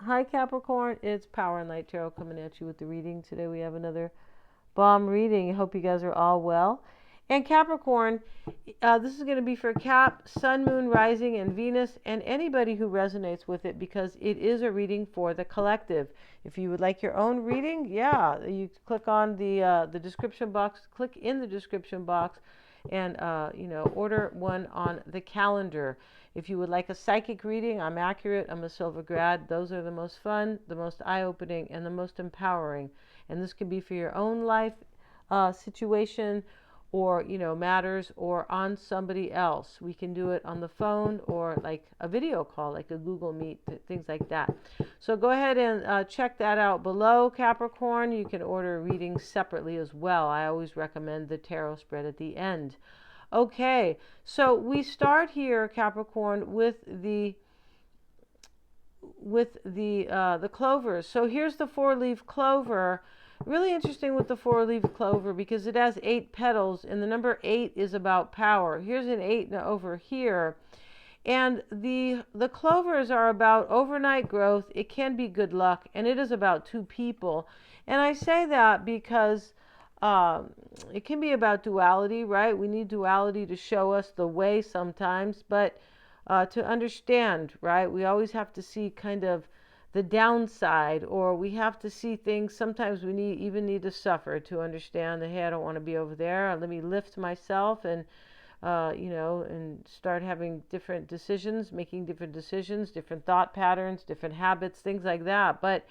Hi Capricorn, it's Power and Light Tarot coming at you with the reading. Today we have another bomb reading. I hope you guys are all well. And Capricorn, this is going to be for Cap, Sun, Moon, Rising, and Venus, and anybody who resonates with it, because it is a reading for the collective. If you would like your own reading, yeah, you click on the description box, click in the description box, and order one on the calendar. If you would like a psychic reading, I'm accurate, I'm a silver grad. Those are the most fun, the most eye-opening, and the most empowering. And this can be for your own life situation, or matters, or on somebody else. We can do it on the phone or like a video call, like a Google Meet, things like that. So go ahead and check that out below, Capricorn. You can order readings separately as well. I always recommend the tarot spread at the end. Okay, so we start here, Capricorn, with the clovers. So here's the 4-leaf clover. Really interesting with the 4-leaf clover because it has 8 petals, and the number 8 is about power. Here's an 8 over here. And the clovers are about overnight growth. It can be good luck, and it is about 2 people. And I say that because it can be about duality, right? We need duality to show us the way sometimes, but to understand, right? We always have to see kind of the downside, or we have to see things. Sometimes we even need to suffer to understand that, hey, I don't want to be over there. Let me lift myself and and start having different decisions, making different decisions, different thought patterns, different habits, things like that. But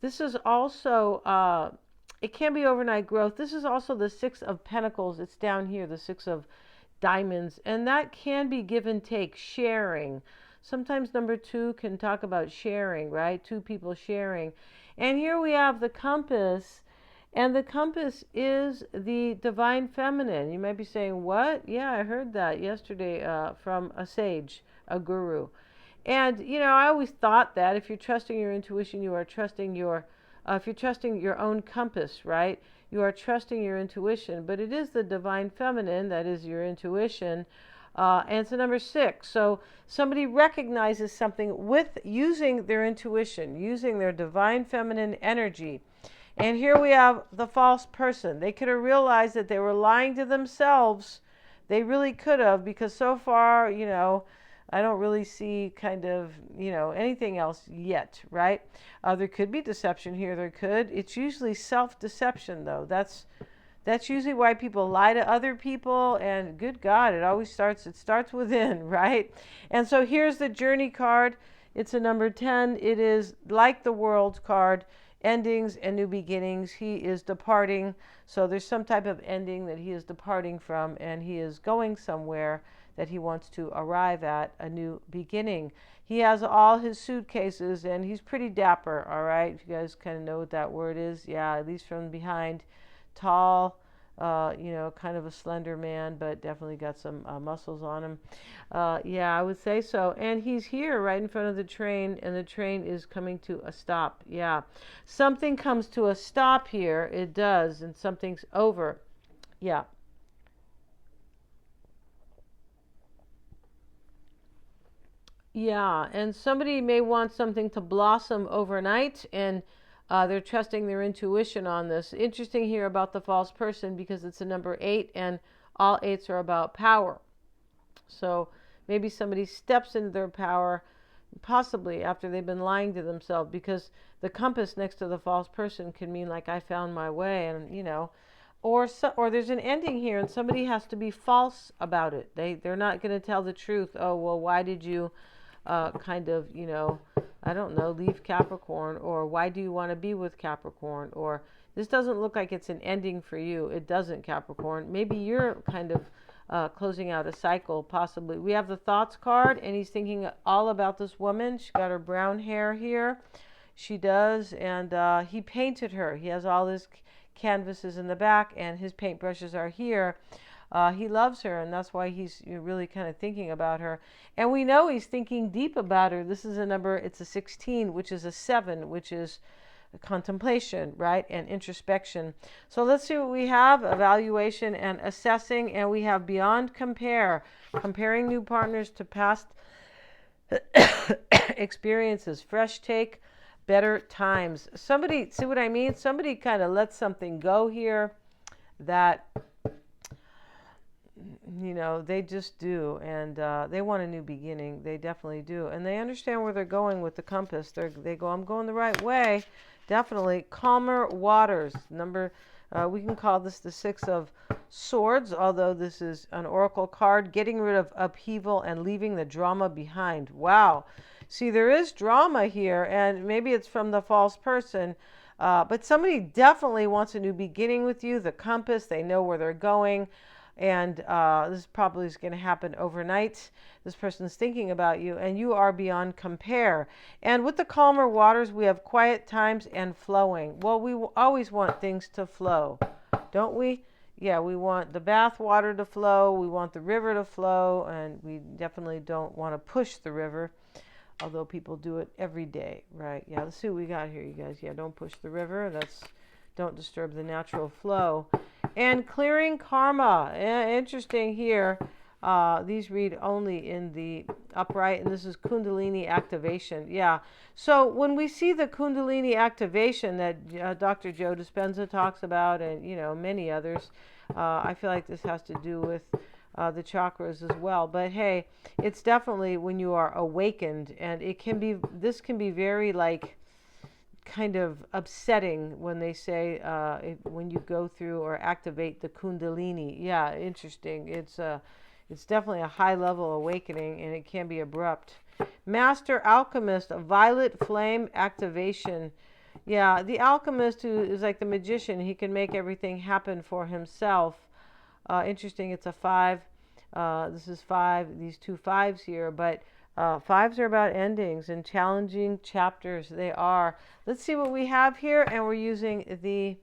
this is also, it can be overnight growth. This is also the 6 of Pentacles. It's down here, the 6 of Diamonds, and that can be give and take, sharing. Sometimes number 2 can talk about sharing, right? 2 people sharing. And here we have the compass, and the compass is the divine feminine. You might be saying, what? Yeah, I heard that yesterday from a sage, a guru. And, I always thought that if you're trusting your intuition, you are trusting if you're trusting your own compass, right? You are trusting your intuition, but it is the divine feminine that is your intuition. And it's the number 6. So somebody recognizes something with using their intuition, using their divine feminine energy. And here we have the false person. They could have realized that they were lying to themselves. They really could have, because so far, I don't really see kind of, anything else yet, right? There could be deception here. There could. It's usually self-deception, though. That's usually why people lie to other people, and good God, it starts within, right? And so here's the Journey card. It's a number 10. It is like the World card, endings and new beginnings. He is departing, so there's some type of ending that he is departing from, and he is going somewhere that he wants to arrive at, a new beginning. He has all his suitcases, and he's pretty dapper, all right? If you guys kind of know what that word is, yeah, at least from behind. Tall, kind of a slender man, but definitely got some muscles on him. Yeah, I would say so. And he's here right in front of the train, and the train is coming to a stop. Yeah, something comes to a stop here. It does, and something's over. Yeah. Yeah, and somebody may want something to blossom overnight, and they're trusting their intuition on this. Interesting here about the false person, because it's a number 8, and all 8s are about power. So maybe somebody steps into their power, possibly after they've been lying to themselves, because the compass next to the false person can mean like, I found my way, and or there's an ending here, and somebody has to be false about it. They're not going to tell the truth. Oh, well, why did you I don't know, leave Capricorn, or why do you want to be with Capricorn, or this doesn't look like it's an ending for you. It doesn't, Capricorn. Maybe you're kind of closing out a cycle, possibly. We have the Thoughts card, and he's thinking all about this woman. She got her brown hair here. She does, and he painted her. He has all his canvases in the back, and his paintbrushes are here. He loves her, and that's why he's really kind of thinking about her. And we know he's thinking deep about her. This is a number, it's a 16, which is a 7, which is contemplation, right, and introspection. So let's see what we have: evaluation and assessing, and we have beyond compare, comparing new partners to past experiences, fresh take, better times. Somebody, see what I mean? Somebody kind of lets something go here that, they just do. And they want a new beginning. They definitely do. And they understand where they're going with the compass. They go, I'm going the right way. Definitely. Calmer waters. We can call this the Six of Swords, although this is an oracle card. Getting rid of upheaval and leaving the drama behind. Wow. See, there is drama here, and maybe it's from the false person, but somebody definitely wants a new beginning with you. The compass, they know where they're going, and this probably is going to happen overnight. This person's thinking about you, and you are beyond compare. And with the calmer waters, we have quiet times and flowing. Well, we always want things to flow, don't we? Yeah, we want the bath water to flow, we want the river to flow, and we definitely don't want to push the river. Although people do it every day, right? Yeah, let's see what we got here, you guys. Yeah, don't push the river. Don't disturb the natural flow. And clearing karma. Interesting here. These read only in the upright, and this is Kundalini activation. Yeah. So when we see the Kundalini activation that Dr. Joe Dispenza talks about, and many others, I feel like this has to do with the chakras as well. But hey, it's definitely when you are awakened, and this can be very kind of upsetting when they say when you go through or activate the Kundalini. Yeah, interesting. It's definitely a high level awakening, and it can be abrupt. Master Alchemist, a violet flame activation. Yeah, the alchemist who is like the magician, he can make everything happen for himself. Interesting, it's a 5. This is 5, these 2 5s here, but 5s are about endings and challenging chapters. They are. Let's see what we have here, and we're using the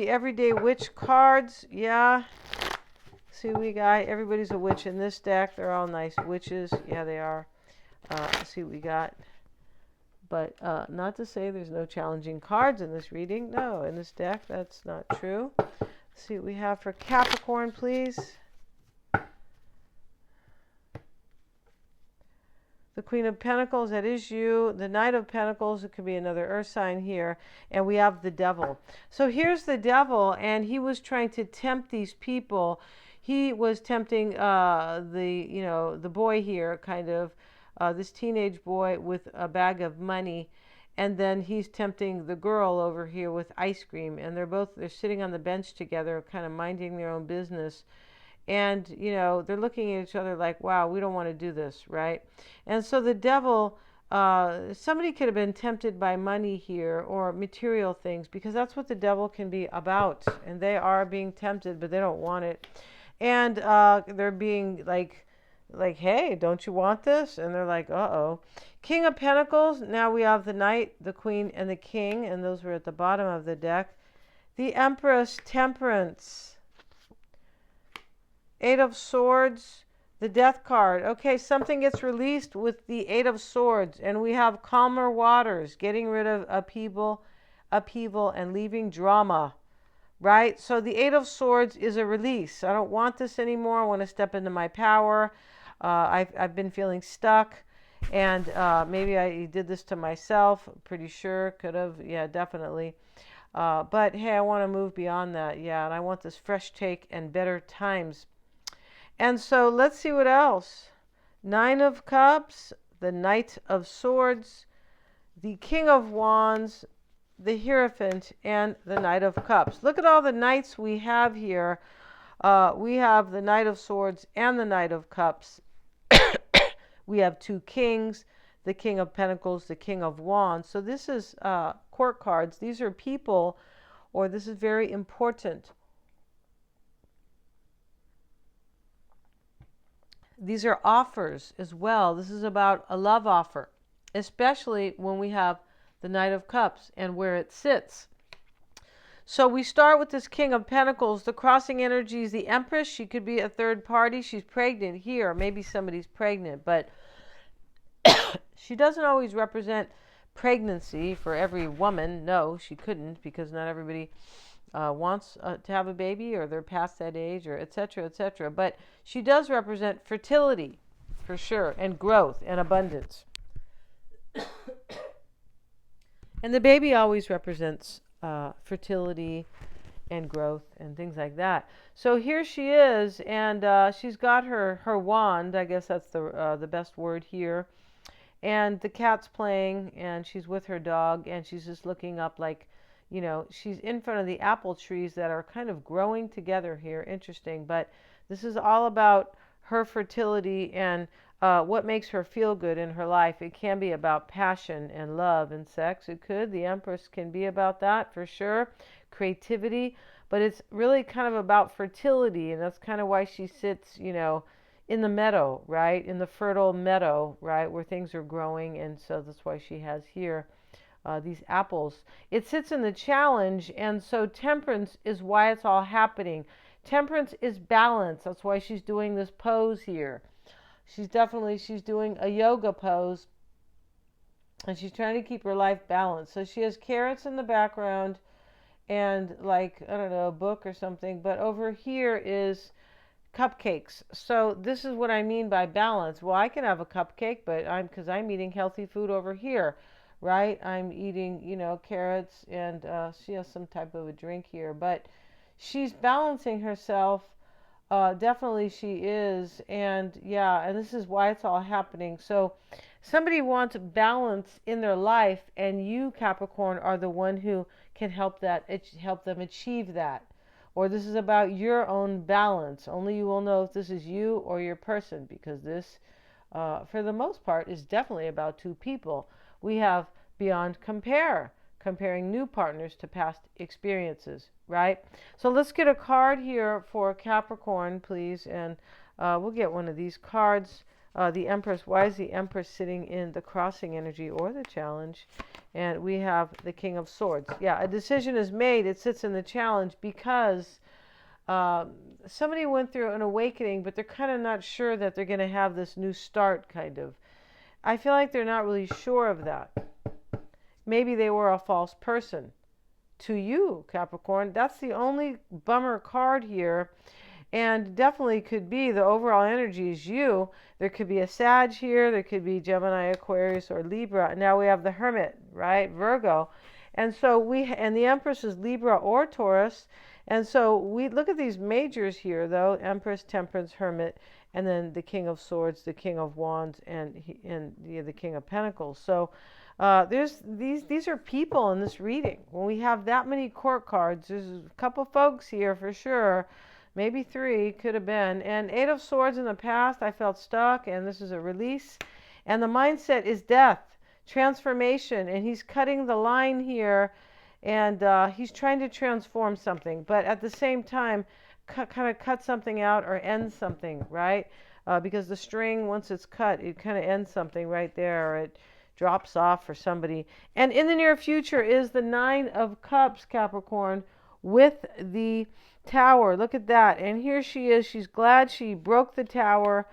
Everyday Witch cards. Yeah. See, we got everybody's a witch in this deck. They're all nice witches. Yeah, they are. Let's see what we got. But not to say there's no challenging cards in this reading. No, in this deck, that's not true. Let's see what we have for Capricorn, please. The Queen of Pentacles, that is you. The Knight of Pentacles, it could be another earth sign here. And we have the Devil. So here's the Devil, and he was trying to tempt these people. He was tempting the boy here, kind of, this teenage boy with a bag of money. And then he's tempting the girl over here with ice cream. And they're sitting on the bench together, kind of minding their own business. And, they're looking at each other like, wow, we don't want to do this, right? And so the Devil, somebody could have been tempted by money here or material things, because that's what the Devil can be about. And they are being tempted, but they don't want it. And they're being like, hey, don't you want this? And they're like, uh-oh. King of Pentacles, now we have the Knight, the Queen, and the King, and those were at the bottom of the deck. The Empress, Temperance. 8 of Swords, the Death card. Okay, something gets released with the 8 of Swords, and we have calmer waters, getting rid of upheaval, and leaving drama, right? So the 8 of Swords is a release. I don't want this anymore. I want to step into my power. I've been feeling stuck, and maybe I did this to myself. Pretty sure, could have. Yeah, definitely. But hey, I want to move beyond that. Yeah, and I want this fresh take and better times. And so let's see what else. 9 of Cups, the Knight of Swords, the King of Wands, the Hierophant, and the Knight of Cups. Look at all the knights we have here. We have the Knight of Swords and the Knight of Cups. We have 2 kings, the King of Pentacles, the King of Wands. So this is court cards. These are people, or this is very important. These are offers as well. This is about a love offer, especially when we have the Knight of Cups and where it sits. So we start with this King of Pentacles, the crossing energies, the Empress. She could be a third party. She's pregnant here. Maybe somebody's pregnant, but she doesn't always represent pregnancy for every woman. No, she couldn't, because not everybody wants to have a baby, or they're past that age, or etc., etc. But she does represent fertility, for sure, and growth and abundance. And the baby always represents fertility and growth and things like that. So here she is, and she's got her wand. I guess that's the best word here. And the cat's playing, and she's with her dog, and she's just looking up like, she's in front of the apple trees that are kind of growing together here. Interesting. But this is all about her fertility and what makes her feel good in her life. It can be about passion and love and sex. It could. The Empress can be about that for sure. Creativity. But it's really kind of about fertility, and that's kind of why she sits, in the meadow, right? In the fertile meadow, right? Where things are growing. And so that's why she has here these apples. It sits in the challenge, and so temperance is why it's all happening. Temperance is balance. That's why she's doing this pose here. She's doing a yoga pose, and she's trying to keep her life balanced. So she has carrots in the background and like, I don't know, a book or something. But over here is cupcakes. So this is what I mean by balance. Well, I can have a cupcake, but because I'm eating healthy food over here, right? I'm eating, carrots, and she has some type of a drink here. But she's balancing herself. Definitely she is. And yeah, and this is why it's all happening. So somebody wants balance in their life, and you, Capricorn, are the one who can help them achieve that. Or this is about your own balance. Only you will know if this is you or your person, because this, for the most part, is definitely about two people. We have beyond compare, comparing new partners to past experiences, right? So let's get a card here for Capricorn, please, and we'll get one of these cards. The Empress, why is the Empress sitting in the crossing energy or the challenge? And we have the King of Swords. Yeah, a decision is made. It sits in the challenge because somebody went through an awakening, but they're kind of not sure that they're going to have this new start, kind of. I feel like they're not really sure of that. Maybe they were a false person to you, Capricorn. That's the only bummer card here. And definitely could be the overall energy is you. There could be a Sag here. There could be Gemini, Aquarius, or Libra. Now we have the Hermit, right? Virgo. And so and the Empress is Libra or Taurus. And so we look at these majors here, though: Empress, Temperance, Hermit, and then the King of Swords, the King of Wands, and the King of Pentacles. So there's these are people in this reading. When we have that many court cards, there's a couple folks here for sure. Maybe three, could have been. And Eight of Swords in the past, I felt stuck, and this is a release. And the mindset is death, transformation, and he's cutting the line here, and he's trying to transform something, but at the same time, kind of cut something out or end something, right? Because the string, once it's cut, it kind of ends something right there, or it drops off for somebody. And in the near future is the Nine of Cups, Capricorn, with the Tower. Look at that. And here she is. She's glad she broke the Tower,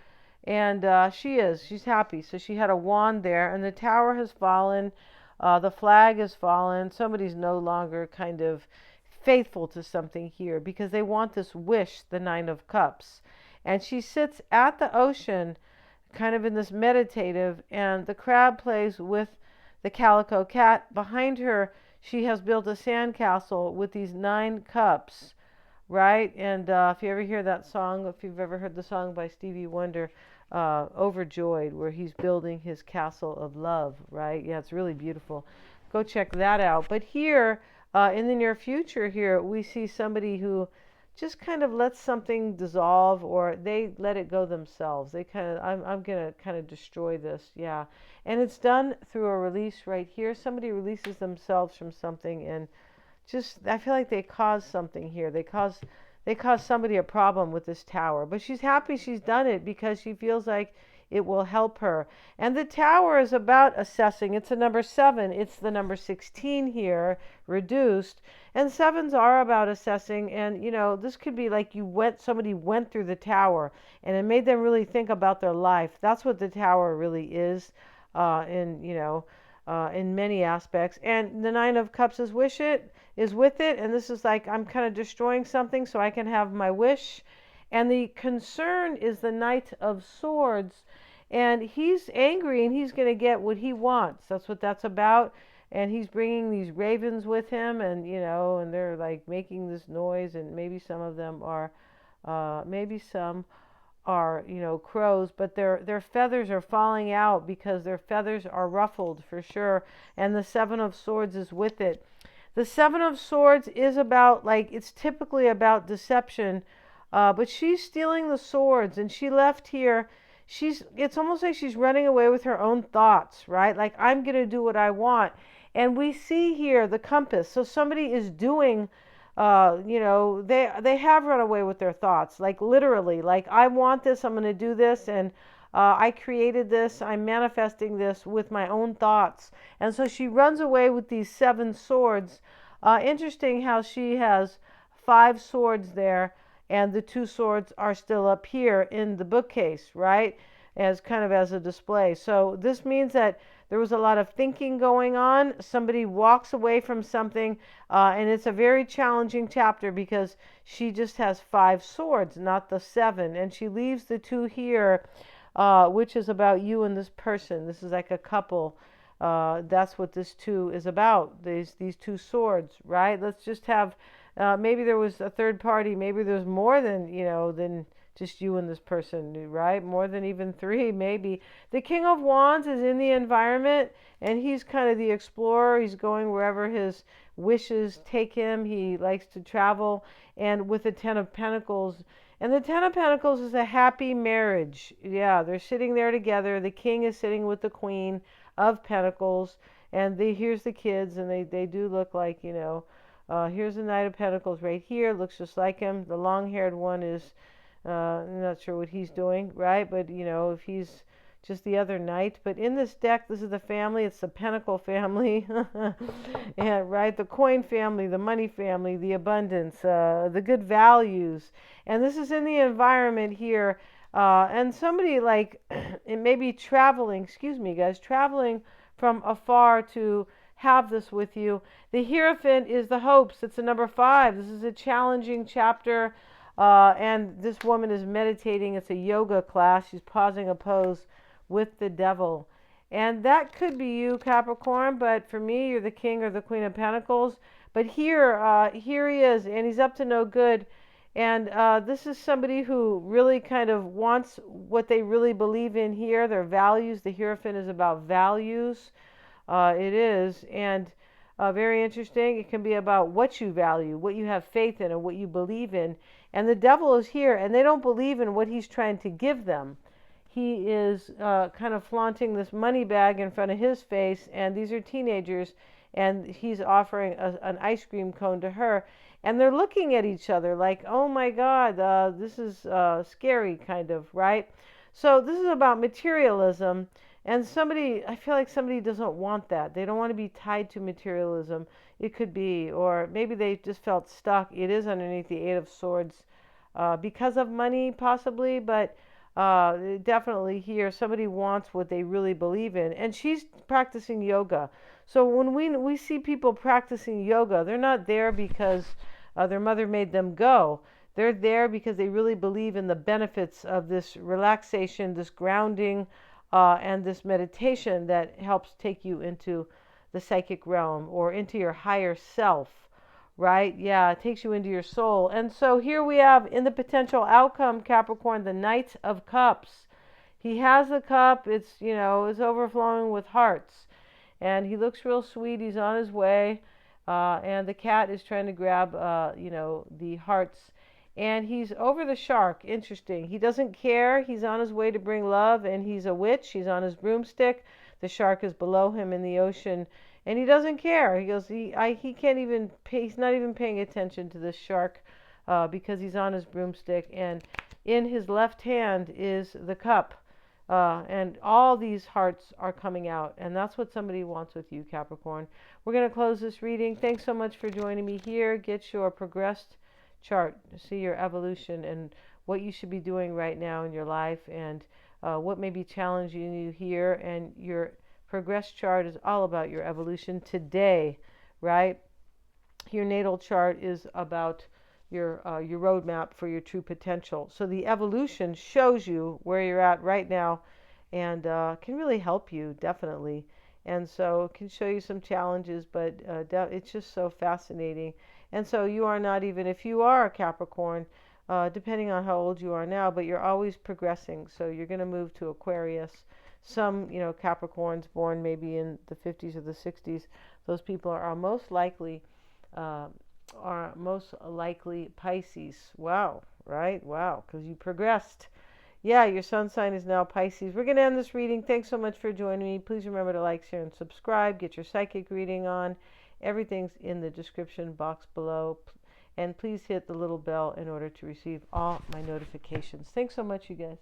and she's happy. So she had a wand there, and the Tower has fallen. The flag has fallen. Somebody's no longer kind of faithful to something here because they want this wish, the Nine of Cups. And she sits at the ocean, kind of in this meditative, and the crab plays with the calico cat. Behind her, she has built a sandcastle with these 9 cups, right? And if you ever hear that song, if you've ever heard the song by Stevie Wonder, Overjoyed, where he's building his castle of love, right? Yeah, it's really beautiful. Go check that out. But here, in the near future here, we see somebody who just kind of lets something dissolve, or they let it go themselves. They kind of, I'm going to kind of destroy this, yeah. And it's done through a release right here. Somebody releases themselves from something, and just, I feel like they cause something here. They cause somebody a problem with this Tower. But she's happy she's done it because she feels like it will help her. And the Tower is about assessing. It's a number 7. It's the number 16 here, reduced. And 7s are about assessing. And, this could be like somebody went through the Tower, and it made them really think about their life. That's what the Tower really is, in many aspects. And the Nine of Cups is with it. And this is like, I'm kind of destroying something so I can have my wish. And the concern is the Knight of Swords. And he's angry, and he's going to get what he wants. That's what that's about. and he's bringing these ravens with him, and and they're like making this noise, and maybe some are crows, but their feathers are falling out because their feathers are ruffled for sure, and the Seven of Swords is with it. The Seven of Swords is about, like, it's typically about deception, but she's stealing the swords, and she left here. It's almost like she's running away with her own thoughts, right? Like, I'm going to do what I want. And we see here the compass. So somebody is doing, they have run away with their thoughts, like literally, like, I want this, I'm going to do this, and I created this, I'm manifesting this with my own thoughts. And so she runs away with these 7 swords. Interesting how she has 5 swords there, and the 2 swords are still up here in the bookcase, right? As kind of as a display. So this means that there was a lot of thinking going on. Somebody walks away from something, and it's a very challenging chapter because she just has 5 swords, not the 7, and she leaves the 2 here, which is about you and this person. This is like a couple. That's what this 2 is about. These 2 swords, right? Let's just have. Maybe there was a third party. Maybe there's more than just you and this person, right? More than even 3, maybe. The King of Wands is in the environment, and he's kind of the explorer. He's going wherever his wishes take him. He likes to travel. And with the 10 of Pentacles, and the 10 of Pentacles is a happy marriage. Yeah, they're sitting there together. The king is sitting with the Queen of Pentacles, and here's the kids, and they do look like, here's the Knight of Pentacles right here. Looks just like him. The long-haired one is, I'm not sure what he's doing, right? But, if he's just the other knight. But in this deck, this is the family. It's the Pentacle family. And, right? The coin family, the money family, the abundance, the good values. And this is in the environment here. And somebody, like, it may be traveling, excuse me, guys, traveling from afar to have this with you. The Hierophant is the hopes. It's a number 5. This is a challenging chapter. And this woman is meditating. It's a yoga class. She's pausing a pose with the devil. And that could be you, Capricorn, but for me, you're the King or the Queen of Pentacles. But here he is, and he's up to no good. And this is somebody who really kind of wants what they really believe in here, their values. The Hierophant is about values. It is. And very interesting. It can be about what you value, what you have faith in, and what you believe in. And the devil is here, and they don't believe in what he's trying to give them. He is kind of flaunting this money bag in front of his face, and these are teenagers, and he's offering an ice cream cone to her. And they're looking at each other like, oh my God, this is scary, kind of, right? So this is about materialism. And I feel like somebody doesn't want that. They don't want to be tied to materialism. It could be, or maybe they just felt stuck. It is underneath the 8 of Swords because of money, possibly, but definitely here, somebody wants what they really believe in. And she's practicing yoga. So when we see people practicing yoga, they're not there because their mother made them go. They're there because they really believe in the benefits of this relaxation, this grounding, and this meditation that helps take you into the psychic realm or into your higher self, right? Yeah, it takes you into your soul. And so here we have in the potential outcome, Capricorn, the Knight of Cups. He has a cup. It's, is overflowing with hearts. And he looks real sweet. He's on his way. And the cat is trying to grab, the hearts. And he's over the shark. Interesting. He doesn't care. He's on his way to bring love, and he's a witch. He's on his broomstick. The shark is below him in the ocean, and he doesn't care. He goes, he can't even pay. He's not even paying attention to this shark because he's on his broomstick, and in his left hand is the cup. And all these hearts are coming out, and that's what somebody wants with you, Capricorn. We're going to close this reading. Thanks so much for joining me here. Get your progressed chart to see your evolution and what you should be doing right now in your life, and what may be challenging you here. And your progress chart is all about your evolution today, right? Your natal chart is about your roadmap for your true potential. So the evolution shows you where you're at right now, and can really help you, definitely. And so it can show you some challenges, but it's just so fascinating. And so you are not even, if you are a Capricorn, depending on how old you are now, but you're always progressing. So you're going to move to Aquarius. Some, Capricorns born maybe in the 50s or the 60s, those people uh, are most likely Pisces. Wow, right? Wow, because you progressed. Yeah, your sun sign is now Pisces. We're going to end this reading. Thanks so much for joining me. Please remember to like, share, and subscribe. Get your psychic reading on. Everything's in the description box below. And please hit the little bell in order to receive all my notifications. Thanks so much, you guys.